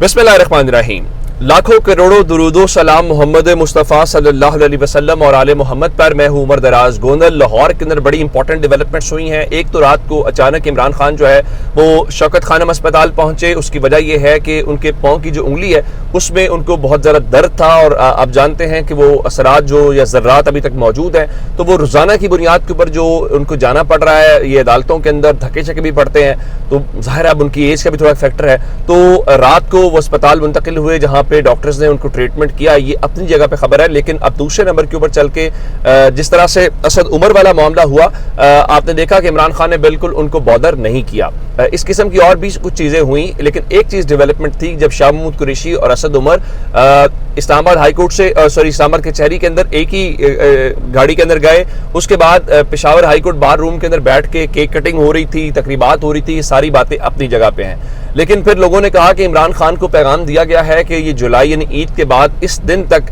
बिस्मिल्लाहिर्रहमानिर्रहीम। लाखों करोड़ों दुरूदो सलाम मोहम्मद मुस्तफ़ा सल्लल्लाहु अलैहि वसल्लम और आले मोहम्मद पर। मैं हूँ उमर दराज गोंदल। लाहौर के अंदर बड़ी इंपॉर्टेंट डेवलपमेंट्स हुई हैं। एक तो रात को अचानक इमरान खान जो है वो शौकत खानम अस्पताल पहुंचे। उसकी वजह यह है कि उनके पाँव की जो उंगली है उसमें उनको बहुत ज़्यादा दर्द था और आप जानते हैं कि वो असरात जो या ज़र्रात अभी तक मौजूद हैं, तो वो रोज़ाना की बुनियाद के ऊपर जो उनको जाना पड़ रहा है, ये अदालतों के अंदर धक्के चक्के भी पड़ते हैं, तो ज़ाहिर है अब उनकी एज का भी थोड़ा फैक्टर है। तो रात को वो अस्पताल मुंतकिल हुए जहाँ पे डॉक्टर्स ने उनको ट्रीटमेंट किया। ये अपनी जगह पे खबर है, लेकिन अब दूसरे नंबर के ऊपर चल के जिस तरह से असद उमर वाला मामला हुआ, आपने देखा कि इमरान खान ने बिल्कुल उनको बॉदर नहीं किया। इस किस्म की और भी कुछ चीज़ें हुई, लेकिन एक चीज़ डेवलपमेंट थी जब शाह महमूद कुरैशी और असद उमर इस्लामाबाद हाई कोर्ट से इस्लामाबाद कचहरी के अंदर एक ही गाड़ी के अंदर गए। उसके बाद Peshawar high court bar room के अंदर बैठ के केक कटिंग हो रही थी, तकरीबात हो रही थी, ये सारी बातें अपनी जगह पे हैं। लेकिन फिर लोगों ने कहा कि इमरान खान को पैगाम दिया गया है कि ये जुलाई यानी ईद के बाद इस दिन तक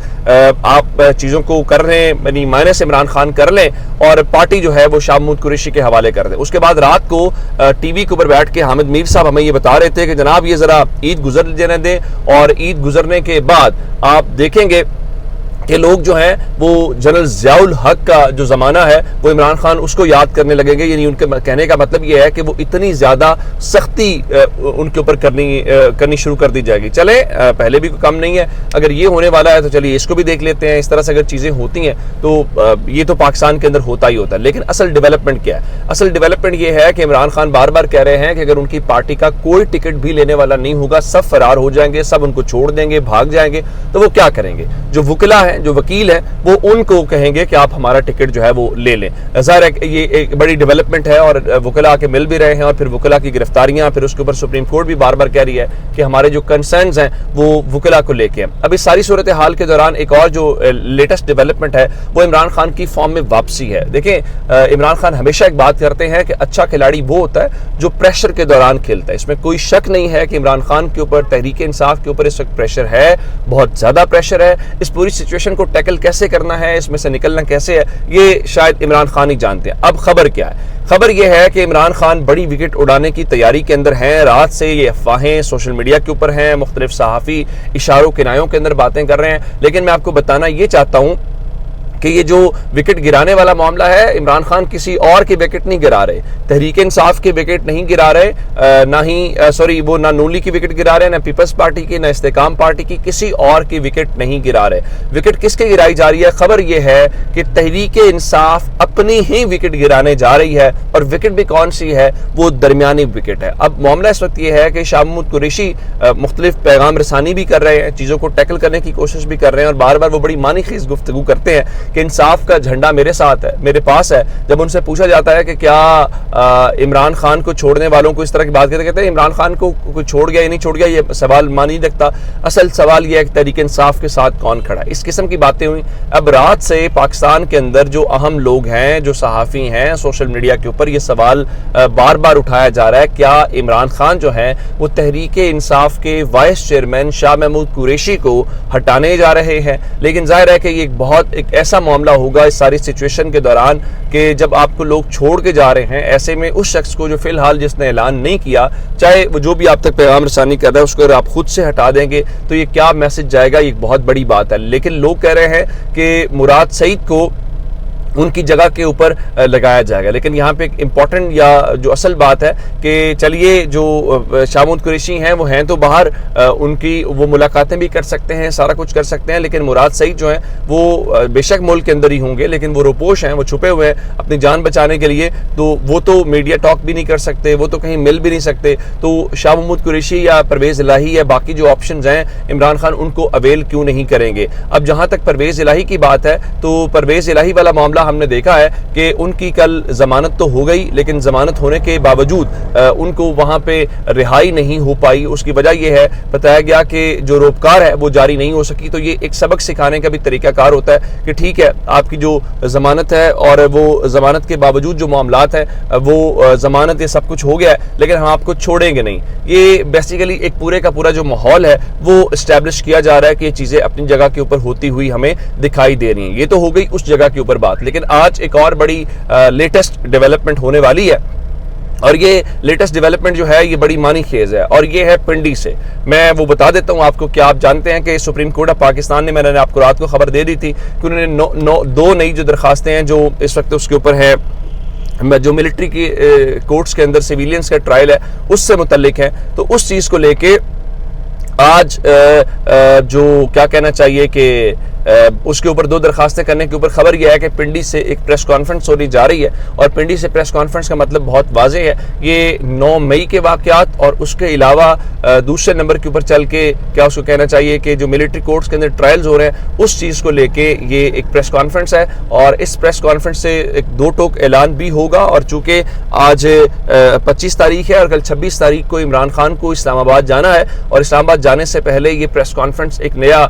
आप चीज़ों को कर रहे हैं, यानी माइनस इमरान खान कर लें और पार्टी जो है वो शाह महमूद कुरैशी के हवाले कर दें। उसके बाद रात को टीवी के ऊपर बैठ के हामिद मीर साहब हमें ये बता रहे थे कि जनाब ये ज़रा ईद गुजर जाने दें, और ईद गुजरने के बाद आप देखेंगे कि लोग जो हैं वो जनरल ज़ियाउल हक का जो ज़माना है वो इमरान खान उसको याद करने लगेंगे। यानी उनके कहने का मतलब ये है कि वो इतनी ज़्यादा सख्ती उनके ऊपर करनी शुरू कर दी जाएगी। चले पहले भी कम नहीं है, अगर ये होने वाला है तो चलिए इसको भी देख लेते हैं। इस तरह से अगर चीज़ें होती हैं तो ये तो पाकिस्तान के अंदर होता ही होता है। लेकिन असल डेवलपमेंट क्या है? असल डेवलपमेंट ये है कि इमरान खान बार बार कह रहे हैं कि अगर उनकी पार्टी का कोई टिकट भी लेने वाला नहीं होगा, सब फरार हो जाएंगे, सब उनको छोड़ देंगे, भाग जाएंगे, तो वो क्या करेंगे? जो वकिला है, जो वकील है, वो उनको कहेंगे कि आप हमारा टिकट जो है वो ले लें। ज़ाहिर है ये एक बड़ी डेवलपमेंट है और वकिला आके मिल भी रहे हैं, और फिर वकिला की गिरफ्तारियां, फिर उसके ऊपर सुप्रीम कोर्ट भी बार बार कह रही है कि हमारे जो कंसर्न्स हैं वो वकिला को लेके। अब इस सारी सूरत हाल के दौरान एक और जो लेटेस्ट डेवलपमेंट है वो इमरान खान की फॉर्म में वापसी है। देखें, इमरान खान हमेशा एक बात करते हैं कि अच्छा खिलाड़ी वो होता है जो प्रेशर के दौरान खेलता है। इसमें कोई शक नहीं है कि इमरान खान के ऊपर, तहरीक इंसाफ के ऊपर इस वक्त प्रेशर है, बहुत ज़्यादा प्रेशर है। इस पूरी सिचुएशन को टैकल कैसे करना है, इसमें से निकलना कैसे है, ये शायद इमरान खान ही जानते हैं। अब खबर क्या है? खबर यह है कि इमरान खान बड़ी विकेट उड़ाने की तैयारी के अंदर हैं। रात से ये अफवाहें सोशल मीडिया के ऊपर हैं, मुख्तलिफ सहाफ़ी इशारों किनायों के अंदर बातें कर रहे हैं। लेकिन मैं आपको बताना ये चाहता हूँ कि ये जो विकेट गिराने वाला मामला है, इमरान खान किसी और की विकेट नहीं गिरा रहे, तहरीक इंसाफ की विकेट नहीं गिरा रहे, ना नूली की विकेट गिरा रहे, ना पीपल्स पार्टी की, ना इस्तेकाम पार्टी की, किसी और की विकेट नहीं गिरा रहे। विकेट किसके गिराई जा रही है? खबर यह है कि तहरीक इंसाफ अपनी ही विकेट गिराने जा रही है, और विकेट भी कौन सी है? वो दरमियानी विकेट है। अब मामला इस वक्त ये है कि शाह महमूद कुरैशी मुख्तलिफ पैगाम रसानी भी कर रहे हैं, चीज़ों को टैकल करने की कोशिश भी कर रहे हैं, और बार बार वो बड़ी मानी खीज गुफ्तगू करते हैं कि इंसाफ का झंडा मेरे साथ है, मेरे पास है। जब उनसे पूछा जाता है कि क्या इमरान खान को छोड़ने वालों को इस तरह की बात कहते हैं इमरान खान को कोई छोड़ गया या नहीं छोड़ गया, ये सवाल मान नहीं रखता। असल सवाल यह है कि तहरीक इंसाफ के साथ कौन खड़ा है। इस किस्म की बातें हुई। अब रात से पाकिस्तान के अंदर जो अहम लोग हैं, जो सहाफ़ी हैं, सोशल मीडिया के ऊपर ये सवाल बार बार उठाया जा रहा है, क्या इमरान खान जो है वो तहरीक इंसाफ के वाइस चेयरमैन शाह महमूद कुरैशी को हटाने जा रहे हैं? लेकिन जाहिर है कि ये एक ऐसा मामला होगा इस सारी सिचुएशन के दौरान कि जब आपको लोग छोड़ के जा रहे हैं, ऐसे में उस शख्स को जो फिलहाल जिसने ऐलान नहीं किया, चाहे वो जो भी आप तक पैगाम रसानी कर रहा है, उसको अगर आप खुद से हटा देंगे तो ये क्या मैसेज जाएगा, ये एक बहुत बड़ी बात है। लेकिन लोग कह रहे हैं कि मुराद सईद को उनकी जगह के ऊपर लगाया जाएगा। लेकिन यहाँ पे एक इम्पॉर्टेंट या जो असल बात है कि चलिए जो शाह महमूद कुरैशी हैं वो हैं तो बाहर, उनकी वो मुलाकातें भी कर सकते हैं, सारा कुछ कर सकते हैं, लेकिन मुराद सईद जो हैं वो बेशक मुल्क के अंदर ही होंगे, लेकिन वो रोपोश हैं, वो छुपे हुए हैं अपनी जान बचाने के लिए, तो वो तो मीडिया टॉक भी नहीं कर सकते, वो तो कहीं मिल भी नहीं सकते। तो शाह महमूद कुरैशी या परवेज़ इलाही या बाकी जो ऑप्शन हैं, इमरान खान उनको अवेल क्यों नहीं करेंगे? अब जहाँ तक परवेज़ इलाही की बात है, तो परवेज़ इलाही वाला मामला हमने देखा है कि उनकी कल जमानत तो हो गई, लेकिन जमानत होने के बावजूद उनको वहां पे रिहाई नहीं हो पाई। उसकी वजह यह है, बताया गया कि जो रोपकार है वो जारी नहीं हो सकी। तो ये एक सबक सिखाने का भी तरीकाकार होता है कि ठीक है, आपकी जो जमानत है और वो जमानत के बावजूद जो मामलात है, वो जमानत ये सब कुछ हो गया है, लेकिन हम आपको छोड़ेंगे नहीं। ये बेसिकली एक पूरे का पूरा जो माहौल है वो इस्टेब्लिश किया जा रहा है कि ये चीज़ें अपनी जगह के ऊपर होती हुई हमें दिखाई दे रही हैं। ये तो हो गई उस जगह के ऊपर बात, लेकिन आज एक और बड़ी लेटेस्ट डेवलपमेंट होने वाली है اور یہ لیٹسٹ ڈیولپمنٹ جو ہے یہ بڑی معنی خیز ہے، اور یہ ہے پنڈی سے۔ میں وہ بتا دیتا ہوں آپ کو کہ آپ جانتے ہیں کہ سپریم کورٹ آف پاکستان نے، میں نے آپ کو رات کو خبر دے دی تھی کہ انہوں نے دو نئی جو درخواستیں ہیں جو اس وقت اس کے اوپر ہے، جو ملٹری کی کورٹس کے اندر سیویلینز کا ٹرائل ہے اس سے متعلق ہے، تو اس چیز کو لے کے آج جو کیا کہنا چاہیے کہ اس کے اوپر 2 درخواستیں کرنے کے اوپر خبر یہ ہے کہ پنڈی سے ایک پریس کانفرنس ہونے جا رہی ہے، اور پنڈی سے پریس کانفرنس کا مطلب بہت واضح ہے، یہ 9 مئی کے واقعات اور اس کے علاوہ دوسرے نمبر کے اوپر چل کے کیا اس کو کہنا چاہیے کہ جو ملٹری کورٹس کے اندر ٹرائلز ہو رہے ہیں اس چیز کو لے کے یہ ایک پریس کانفرنس ہے، اور اس پریس کانفرنس سے ایک 2 ٹوک اعلان بھی ہوگا۔ اور چونکہ آج 25 تاریخ ہے اور کل 26 تاریخ کو عمران خان کو اسلام آباد جانا ہے، اور اسلام آباد جانے سے پہلے یہ پریس کانفرنس ایک نیا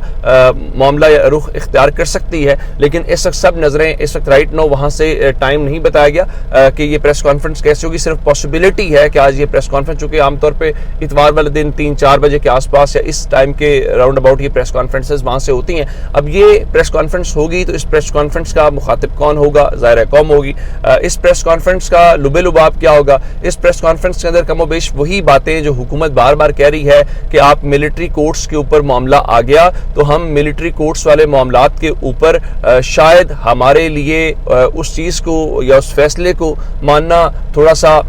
معاملہ یا رخ اختیار کر سکتی ہے، لیکن اس وقت سب نظریں اس وقت رائٹ نو وہاں سے ٹائم نہیں بتایا گیا کہ یہ پریس کانفرنس کیسے ہوگی۔ صرف پاسبلٹی ہے کہ آج یہ پریس کانفرنس، چونکہ عام طور پہ اتوار والے دن 3-4 بجے کے آس پاس یا اس ٹائم کے راؤنڈ اباؤٹ یہ پریس کانفرنسز وہاں سے ہوتی ہیں۔ اب یہ پریس کانفرنس ہوگی تو اس پریس کانفرنس کا مخاطب کون ہوگا؟ ظاہر قوم ہوگی۔ اس پریس کانفرنس کا لب لباب کیا ہوگا؟ اس پریس کانفرنس کے اندر کم و بیش وہی باتیں جو حکومت بار بار کہہ رہی ہے کہ آپ ملٹری کورٹس کے اوپر معاملہ آ گیا تو ہم ملٹری کورٹس والے معاملات کے اوپر شاید ہمارے لیے اس چیز کو یا اس فیصلے کو ماننا تھوڑا سا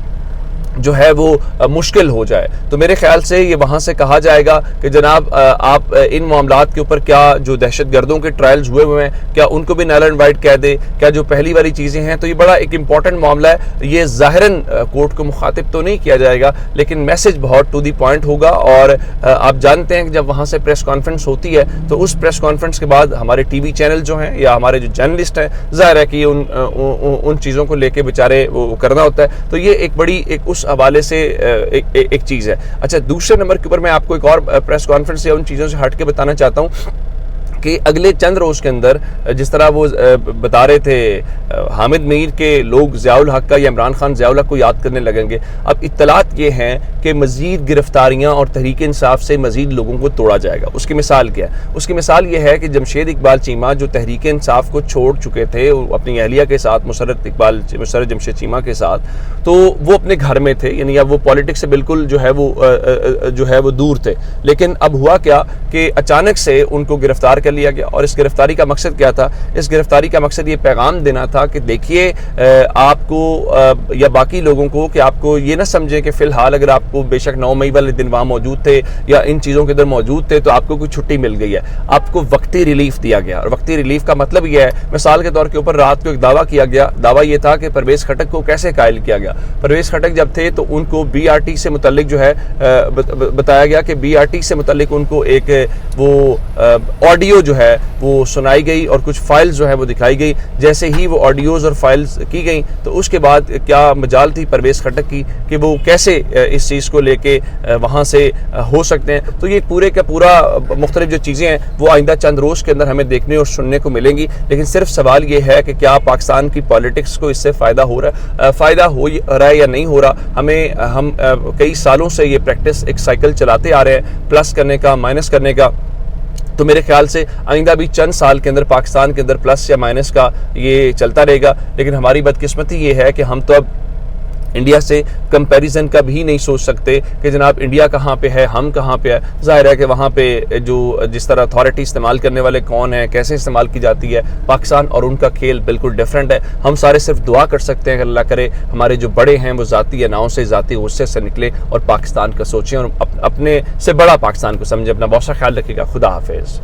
جو ہے وہ مشکل ہو جائے۔ تو میرے خیال سے یہ وہاں سے کہا جائے گا کہ جناب آپ ان معاملات کے اوپر کیا جو دہشت گردوں کے ٹرائلز ہوئے ہیں کیا ان کو بھی نیل اینڈ وائٹ کہہ دے، کیا جو پہلی والی چیزیں ہیں، تو یہ بڑا ایک امپورٹنٹ معاملہ ہے۔ یہ ظاہراً کورٹ کو مخاطب تو نہیں کیا جائے گا لیکن میسج بہت ٹو دی پوائنٹ ہوگا، اور آپ جانتے ہیں کہ جب وہاں سے پریس کانفرنس ہوتی ہے تو اس پریس کانفرنس کے بعد ہمارے ٹی وی چینل جو ہیں یا ہمارے جو جرنلسٹ ہیں ظاہر ہے کہ ان چیزوں کو لے کے بیچارے وہ کرنا ہوتا ہے، تو یہ ایک بڑی ایک اس حوالے سے ایک چیز ہے۔ اچھا، دوسرے نمبر کے اوپر میں آپ کو ایک اور پریس کانفرنس یا ان چیزوں سے ہٹ کے بتانا چاہتا ہوں کہ اگلے چند روز کے اندر جس طرح وہ بتا رہے تھے حامد میر کے لوگ ضیاء الحق کا یا عمران خان ضیاء الحق کو یاد کرنے لگیں گے، اب اطلاعات یہ ہیں کہ مزید گرفتاریاں اور تحریک انصاف سے مزید لوگوں کو توڑا جائے گا۔ اس کی مثال کیا ہے؟ اس کی مثال یہ ہے کہ جمشید اقبال چیمہ جو تحریک انصاف کو چھوڑ چکے تھے اپنی اہلیہ کے ساتھ، مسرت جمشید چیمہ کے ساتھ، تو وہ اپنے گھر میں تھے، یعنی اب وہ پولیٹکس سے بالکل جو ہے وہ دور تھے، لیکن اب ہوا کیا کہ اچانک سے ان کو گرفتار کر لیا گیا، اور اس گرفتاری کا مقصد کیا تھا؟ اس گرفتاری کا مقصد یہ پیغام دینا تھا کہ دیکھیے آپ کو یا باقی لوگوں کو کہ آپ کو یہ نہ سمجھیں کہ فی الحال اگر آپ کو بے شک 9 مئی والے دن وہاں موجود تھے یا ان چیزوں کے اندر موجود تھے تو آپ کو کوئی چھٹی مل گئی ہے، آپ کو وقتی ریلیف دیا گیا، اور وقتی ریلیف کا مطلب یہ ہے، مثال کے طور کے اوپر رات کو ایک دعویٰ کیا گیا، دعویٰ یہ تھا کہ پرویز خٹک کو کیسے قائل کیا گیا۔ پرویز خٹک جب تھے تو ان کو بی آر ٹی سے متعلق جو ہے بتایا گیا کہ بی آر ٹی سے متعلق ان کو ایک وہ آڈیو جو ہے وہ سنائی گئی اور کچھ فائلز جو ہے وہ دکھائی گئی۔ جیسے ہی وہ آڈیوز اور فائلز کی گئیں تو اس کے بعد کیا مجال تھی پرویز خٹک کی کہ وہ کیسے اس چیز کو لے کے وہاں سے ہو سکتے ہیں۔ تو یہ پورے کا پورا مختلف جو چیزیں ہیں وہ آئندہ چند روز کے اندر ہمیں دیکھنے اور سننے کو ملیں گی، لیکن صرف سوال یہ ہے کہ کیا پاکستان کی پالیٹکس کو اس سے فائدہ ہو رہا ہے یا نہیں ہو رہا۔ ہم کئی سالوں سے یہ پریکٹس ایک سائیکل چلاتے آ رہے ہیں، پلس کرنے کا، مائنس کرنے کا، تو میرے خیال سے آئندہ بھی چند سال کے اندر پاکستان کے اندر پلس یا مائنس کا یہ چلتا رہے گا۔ لیکن ہماری بدقسمتی یہ ہے کہ ہم تو اب انڈیا سے کمپیریزن کا بھی نہیں سوچ سکتے کہ جناب انڈیا کہاں پہ ہے، ہم کہاں پہ ہے۔ ظاہر ہے کہ وہاں پہ جس طرح اتھارٹی استعمال کرنے والے کون ہیں، کیسے استعمال کی جاتی ہے، پاکستان اور ان کا کھیل بالکل ڈیفرنٹ ہے۔ ہم سارے صرف دعا کر سکتے ہیں کہ اللہ کرے ہمارے جو بڑے ہیں وہ ذاتی اناؤں سے، ذاتی غصے سے نکلے اور پاکستان کا سوچیں اور اپنے سے بڑا پاکستان کو سمجھیں۔ اپنا بہت سا خیال رکھیے گا۔ خدا حافظ۔